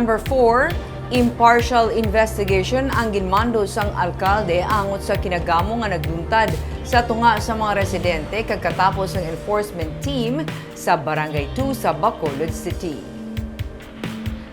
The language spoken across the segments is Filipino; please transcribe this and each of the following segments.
number 4, impartial investigation ang ginmando sang alkalde angot sa kinagamo nga nagduntad sa tunga sa mga residente kagkatapos ng enforcement team sa Barangay 2 sa Bacolod City.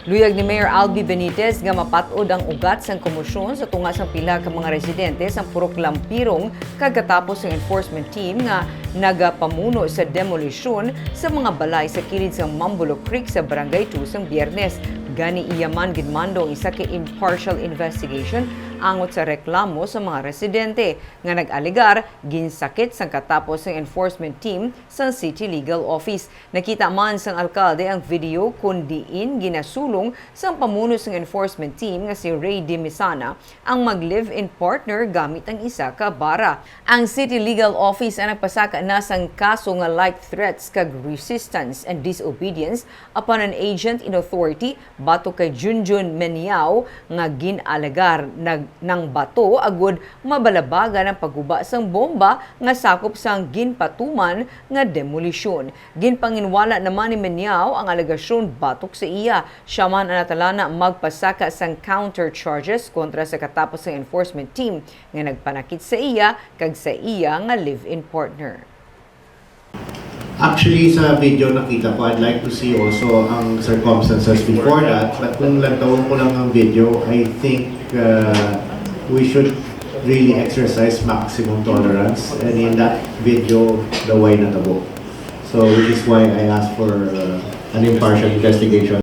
Luyag ni Mayor Albee Benitez nga mapatod ang ugat sang komosyon sa tunga sang pila ka mga residente sa Purok Lampirong kagkatapos ng enforcement team nga nagapamuno sa demolition sa mga balay sa kilid sang Mambulo Creek sa Barangay 2 sang Biyernes. Gani iyaman ginmando ang isa ka impartial investigation angot sa reklamo sa mga residente nga nag-aligar ginsakit sang katapos ng enforcement team sa City Legal Office. Nakita man sang alkalde ang video kung diin ginasulong sang pamuno sang enforcement team nga si Ray Dimisana ang mag-live-in partner gamit ang isa ka bara. Ang City Legal Office ang nagpasaka na sang kaso nga like threats kag resistance and disobedience upon an agent in authority bato kay Junjun Meniao nga ginalagar ng bato agud mabalabaga ng pagguba sang bomba nga sakop sang ginpatuman nga demolisyon. Ginpanginwala naman ni Meniao ang alegasyon batok sa iya. Siya man ang natalana magpasaka sang counter charges kontra sa katapos ng enforcement team nga nagpanakit sa iya kag sa iya nga live-in partner. Actually, sa video nakita ko, I'd like to see also ang circumstances before that. But kung lantawin ko lang ang video, I think we should really exercise maximum tolerance. And in that video, the way Natabo. So, which is why I asked for an impartial investigation.